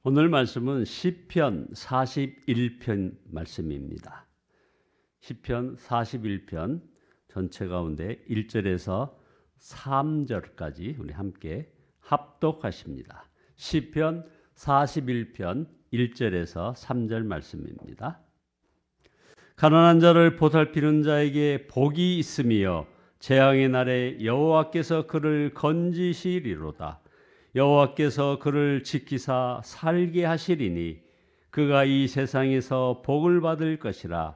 오늘 말씀은 시편 41편 말씀입니다. 시편 41편 전체 가운데 1절에서 3절까지 우리 함께 합독하십니다. 시편 41편 1절에서 3절 말씀입니다. 가난한 자를 보살피는 자에게 복이 있으며 재앙의 날에 여호와께서 그를 건지시리로다. 여호와께서 그를 지키사 살게 하시리니 그가 이 세상에서 복을 받을 것이라.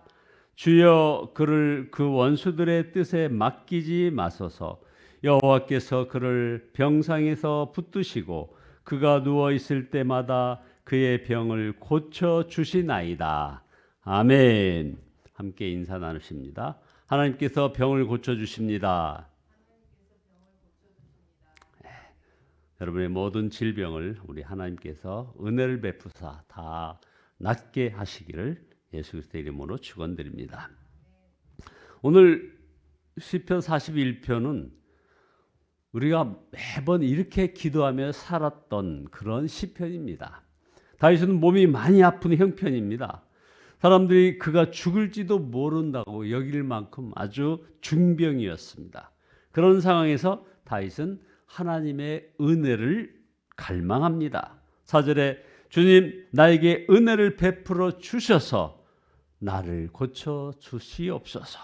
주여 그를 그 원수들의 뜻에 맡기지 마소서. 여호와께서 그를 병상에서 붙드시고 그가 누워 있을 때마다 그의 병을 고쳐 주시나이다. 아멘. 함께 인사 나누십니다. 하나님께서 병을 고쳐 주십니다. 여러분의 모든 질병을 우리 하나님께서 은혜를 베푸사 다 낫게 하시기를 예수 그리스도의 이름으로 축원드립니다. 오늘 시편 41편은 우리가 매번 이렇게 기도하며 살았던 그런 시편입니다. 다윗은 몸이 많이 아픈 형편입니다. 사람들이 그가 죽을지도 모른다고 여길 만큼 아주 중병이었습니다. 그런 상황에서 다윗은 하나님의 은혜를 갈망합니다. 4절에 주님 나에게 은혜를 베풀어 주셔서 나를 고쳐 주시옵소서.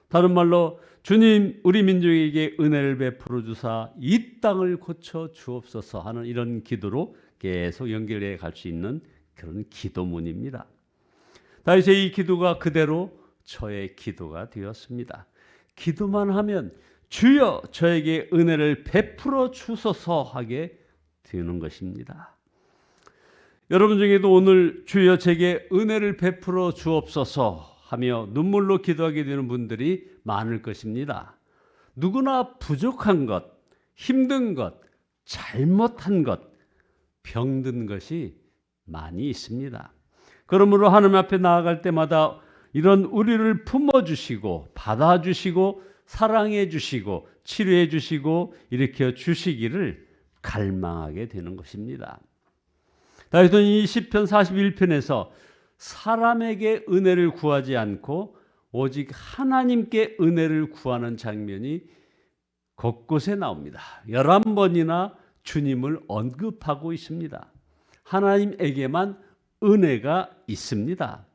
다른 말로 주님 우리 민족에게 은혜를 베풀어 주사 이 땅을 고쳐 주옵소서 하는 이런 기도로 계속 연결해 갈 수 있는 그런 기도문입니다. 다윗의 이 기도가 그대로 저의 기도가 되었습니다. 기도만 하면 주여 저에게 은혜를 베풀어 주소서 하게 되는 것입니다. 여러분 중에도 오늘 주여 제게 은혜를 베풀어 주옵소서 하며 눈물로 기도하게 되는 분들이 많을 것입니다. 누구나 부족한 것, 힘든 것, 잘못한 것, 병든 것이 많이 있습니다. 그러므로 하나님 앞에 나아갈 때마다 이런 우리를 품어주시고 받아주시고 사랑해 주시고 치료해 주시고 일으켜 주시기를 갈망하게 되는 것입니다. 다윗은 이 시편 41편에서 사람에게 은혜를 구하지 않고 오직 하나님께 은혜를 구하는 장면이 곳곳에 나옵니다. 11번이나 주님을 언급하고 있습니다. 하나님에게만 은혜가 있습니다.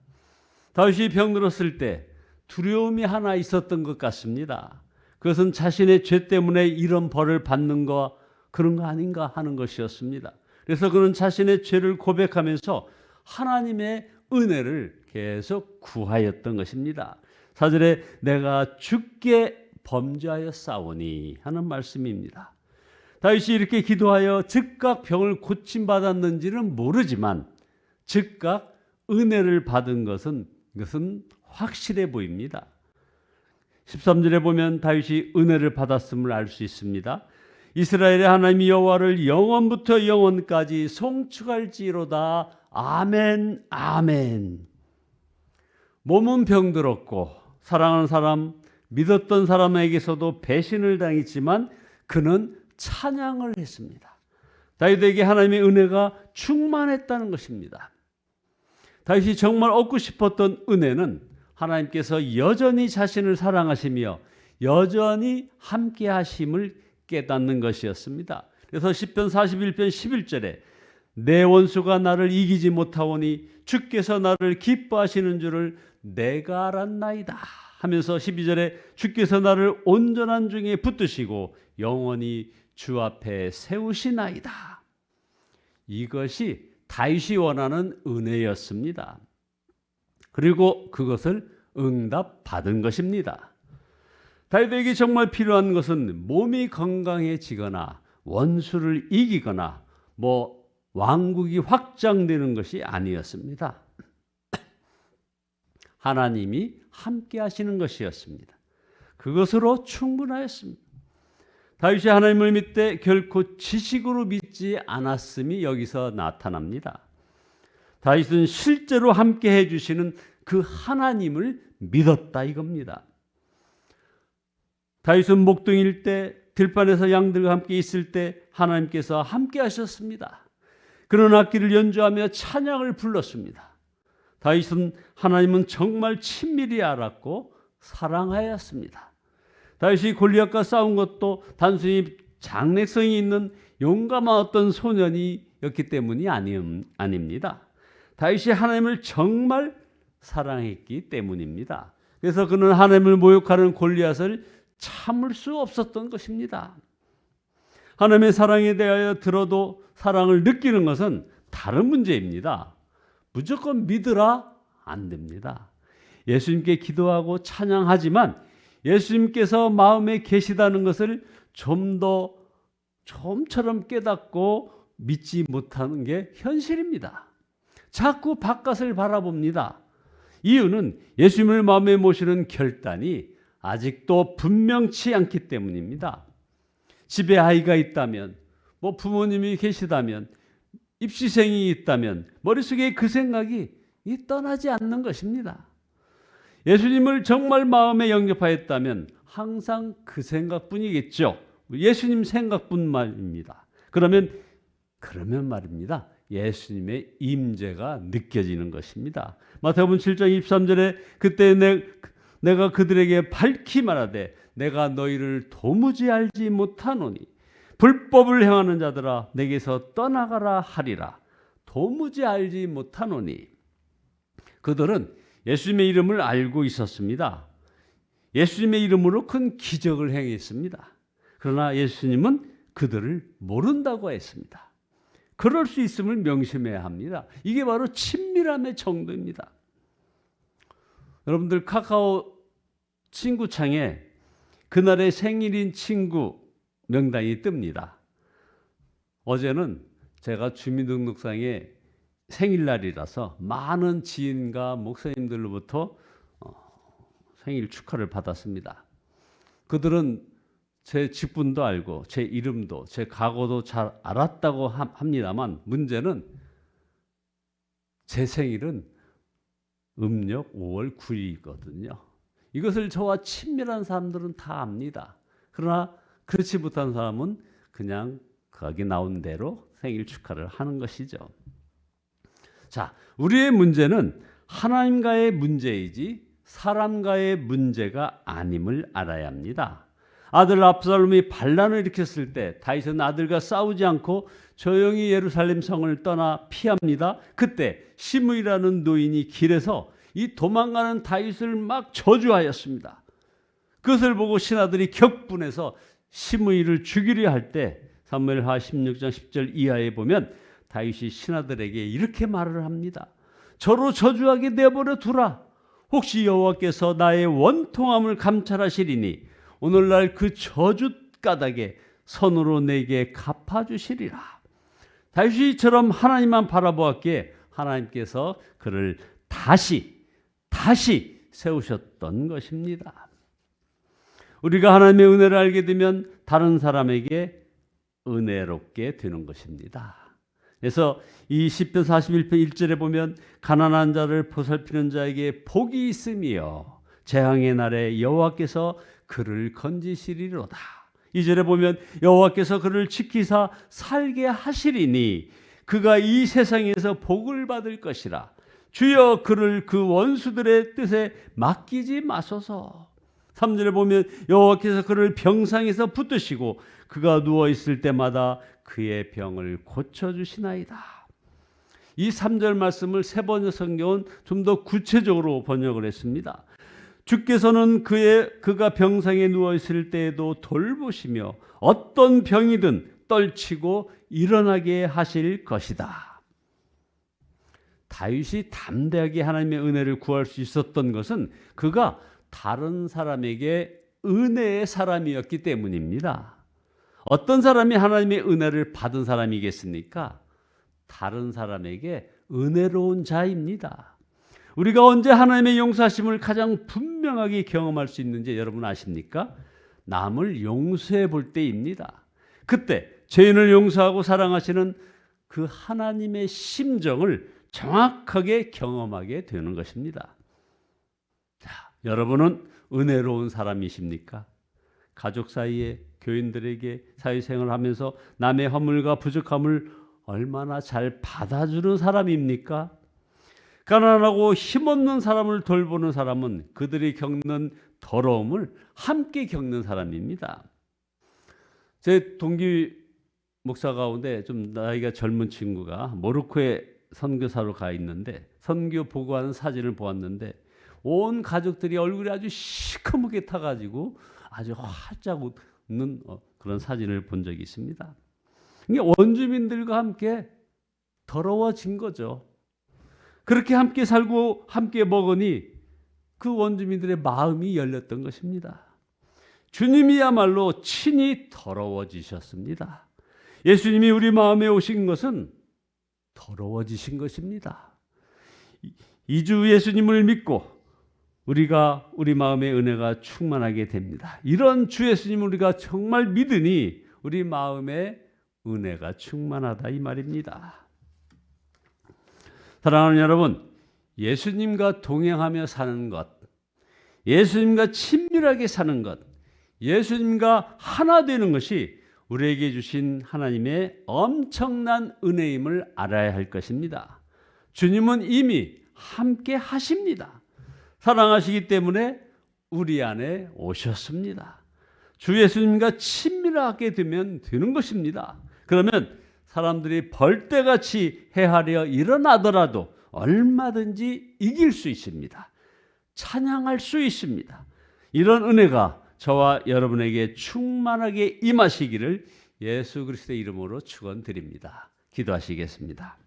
다윗이 병들었을 때 두려움이 하나 있었던 것 같습니다. 그것은 자신의 죄 때문에 이런 벌을 받는 거 그런 거 아닌가 하는 것이었습니다. 그래서 그는 자신의 죄를 고백하면서 하나님의 은혜를 계속 구하였던 것입니다. 4절에 내가 주께 범죄하였사오니 하는 말씀입니다. 다윗이 이렇게 기도하여 즉각 병을 고침받았는지는 모르지만 즉각 은혜를 받은 것은 확실해 보입니다. 13절에 보면 다윗이 은혜를 받았음을 알 수 있습니다. 이스라엘의 하나님 여호와를 영원부터 영원까지 송축할지로다. 아멘 아멘. 몸은 병들었고 사랑하는 사람, 믿었던 사람에게서도 배신을 당했지만 그는 찬양을 했습니다. 다윗에게 하나님의 은혜가 충만했다는 것입니다. 다윗이 정말 얻고 싶었던 은혜는 하나님께서 여전히 자신을 사랑하시며 여전히 함께 하심을 깨닫는 것이었습니다. 그래서 시편 41편 11절에 내 원수가 나를 이기지 못하오니 주께서 나를 기뻐하시는 줄을 내가 알았나이다 하면서 12절에 주께서 나를 온전한 중에 붙드시고 영원히 주 앞에 세우시나이다. 이것이 다윗이 원하는 은혜였습니다. 그리고 그것을 응답받은 것입니다. 다윗에게 정말 필요한 것은 몸이 건강해지거나 원수를 이기거나 왕국이 확장되는 것이 아니었습니다. 하나님이 함께 하시는 것이었습니다. 그것으로 충분하였습니다. 다윗이 하나님을 믿되 결코 지식으로 믿지 않았음이 여기서 나타납니다. 다윗은 실제로 함께 해주시는 그 하나님을 믿었다 이겁니다. 다윗은 목동일 때 들판에서 양들과 함께 있을 때 하나님께서 함께 하셨습니다. 그런 악기를 연주하며 찬양을 불렀습니다. 다윗은 하나님은 정말 친밀히 알았고 사랑하였습니다. 다윗이 골리앗과 싸운 것도 단순히 장래성이 있는 용감한 어떤 소년이었기 때문이 아닙니다. 다윗이 하나님을 정말 사랑했기 때문입니다. 그래서 그는 하나님을 모욕하는 골리앗을 참을 수 없었던 것입니다. 하나님의 사랑에 대하여 들어도 사랑을 느끼는 것은 다른 문제입니다. 무조건 믿으라 안 됩니다. 예수님께 기도하고 찬양하지만 예수님께서 마음에 계시다는 것을 좀처럼 깨닫고 믿지 못하는 게 현실입니다. 자꾸 바깥을 바라봅니다. 이유는 예수님을 마음에 모시는 결단이 아직도 분명치 않기 때문입니다. 집에 아이가 있다면, 부모님이 계시다면, 입시생이 있다면 머릿속에 그 생각이 떠나지 않는 것입니다. 예수님을 정말 마음에 영접하였다면 항상 그 생각뿐이겠죠. 예수님 생각뿐만입니다. 그러면 말입니다. 예수님의 임재가 느껴지는 것입니다. 마태복음 7장 23절에 그때 내가 그들에게 밝히 말하되 내가 너희를 도무지 알지 못하노니 불법을 행하는 자들아 내게서 떠나가라 하리라. 도무지 알지 못하노니. 그들은 예수님의 이름을 알고 있었습니다. 예수님의 이름으로 큰 기적을 행했습니다. 그러나 예수님은 그들을 모른다고 했습니다. 그럴 수 있음을 명심해야 합니다. 이게 바로 친밀함의 정도입니다. 여러분들 카카오 친구창에 그날의 생일인 친구 명단이 뜹니다. 어제는 제가 주민등록상에 생일날이라서 많은 지인과 목사님들로부터 생일 축하를 받았습니다. 그들은 제 직분도 알고 제 이름도 제 과거도 잘 알았다고 합니다만 문제는 제 생일은 음력 5월 9일이거든요. 이것을 저와 친밀한 사람들은 다 압니다. 그러나 그렇지 못한 사람은 그냥 거기 나온 대로 생일 축하를 하는 것이죠. 자, 우리의 문제는 하나님과의 문제이지 사람과의 문제가 아님을 알아야 합니다. 아들 압살롬이 반란을 일으켰을 때 다윗은 아들과 싸우지 않고 조용히 예루살렘 성을 떠나 피합니다. 그때 시므이라는 노인이 길에서 이 도망가는 다윗을 막 저주하였습니다. 그것을 보고 신하들이 격분해서 시므이를 죽이려 할 때 사무엘하 16장 10절 이하에 보면 다윗이 신하들에게 이렇게 말을 합니다. 저로 저주하게 내버려 두라. 혹시 여호와께서 나의 원통함을 감찰하시리니 오늘날 그 저주 까닭에 선으로 내게 갚아주시리라. 다윗이 이처럼 하나님만 바라보았기에 하나님께서 그를 다시 세우셨던 것입니다. 우리가 하나님의 은혜를 알게 되면 다른 사람에게 은혜롭게 되는 것입니다. 그래서 이 시편 41편 1절에 보면 가난한 자를 보살피는 자에게 복이 있으며 재앙의 날에 여호와께서 그를 건지시리로다. 2절에 보면 여호와께서 그를 지키사 살게 하시리니 그가 이 세상에서 복을 받을 것이라. 주여 그를 그 원수들의 뜻에 맡기지 마소서. 3절에 보면 여호와께서 그를 병상에서 붙드시고 그가 누워있을 때마다 그의 병을 고쳐주시나이다. 이 3절 말씀을 세번역 성경은 좀 더 구체적으로 번역을 했습니다. 주께서는 그가 병상에 누워있을 때에도 돌보시며 어떤 병이든 떨치고 일어나게 하실 것이다. 다윗이 담대하게 하나님의 은혜를 구할 수 있었던 것은 그가 다른 사람에게 은혜의 사람이었기 때문입니다. 어떤 사람이 하나님의 은혜를 받은 사람이겠습니까? 다른 사람에게 은혜로운 자입니다. 우리가 언제 하나님의 용서하심을 가장 분명하게 경험할 수 있는지 여러분 아십니까? 남을 용서해 볼 때입니다. 그때 죄인을 용서하고 사랑하시는 그 하나님의 심정을 정확하게 경험하게 되는 것입니다. 자, 여러분은 은혜로운 사람이십니까? 가족 사이에 교인들에게 사회생활을 하면서 남의 허물과 부족함을 얼마나 잘 받아주는 사람입니까? 가난하고 힘없는 사람을 돌보는 사람은 그들이 겪는 더러움을 함께 겪는 사람입니다. 제 동기 목사 가운데 좀 나이가 젊은 친구가 모로코에 선교사로 가 있는데 선교 보고하는 사진을 보았는데 온 가족들이 얼굴이 아주 시커멓게 타가지고 아주 활짝 웃는 그런 사진을 본 적이 있습니다. 이게 원주민들과 함께 더러워진 거죠. 그렇게 함께 살고 함께 먹으니 그 원주민들의 마음이 열렸던 것입니다. 주님이야말로 친히 더러워지셨습니다. 예수님이 우리 마음에 오신 것은 더러워지신 것입니다. 이주 예수님을 믿고 우리가 우리 마음의 은혜가 충만하게 됩니다. 이런 주 예수님을 우리가 정말 믿으니 우리 마음에 은혜가 충만하다 이 말입니다. 사랑하는 여러분, 예수님과 동행하며 사는 것, 예수님과 친밀하게 사는 것, 예수님과 하나 되는 것이 우리에게 주신 하나님의 엄청난 은혜임을 알아야 할 것입니다. 주님은 이미 함께 하십니다. 사랑하시기 때문에 우리 안에 오셨습니다. 주 예수님과 친밀하게 되면 되는 것입니다. 그러면 사람들이 벌떼같이 헤아려 일어나더라도 얼마든지 이길 수 있습니다. 찬양할 수 있습니다. 이런 은혜가 저와 여러분에게 충만하게 임하시기를 예수 그리스도의 이름으로 축원드립니다. 기도하시겠습니다.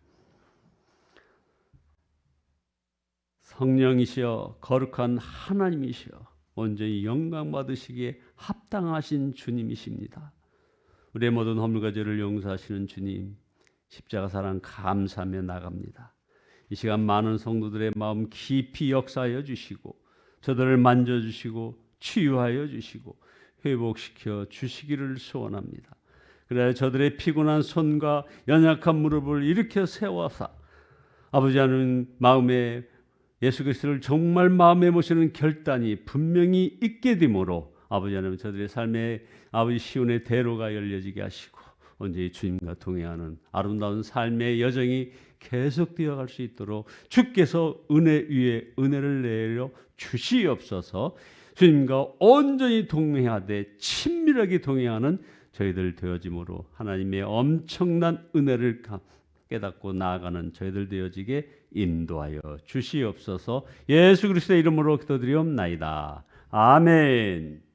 성령이시여 거룩한 하나님이시여 온전히 영광 받으시기에 합당하신 주님이십니다. 우리의 모든 허물과 죄를 용서하시는 주님, 십자가 사랑 감사하며 나갑니다. 이 시간 많은 성도들의 마음 깊이 역사하여 주시고 저들을 만져주시고 치유하여 주시고 회복시켜 주시기를 소원합니다. 그래야 저들의 피곤한 손과 연약한 무릎을 일으켜 세워서 아버지 하나님 마음에 예수 그리스도를 정말 마음에 모시는 결단이 분명히 있게 되므로 아버지 하나님 저들의 삶에 아버지 시온의 대로가 열려지게 하시고 언제히 주님과 동행하는 아름다운 삶의 여정이 계속되어 갈 수 있도록 주께서 은혜 위에 은혜를 내려 주시옵소서. 주님과 온전히 동행하되 친밀하게 동행하는 저희들 되어짐으로 하나님의 엄청난 은혜를 깨닫고 나아가는 저희들 되어지게 인도하여 주시옵소서. 예수 그리스도의 이름으로 기도드리옵나이다. 아멘.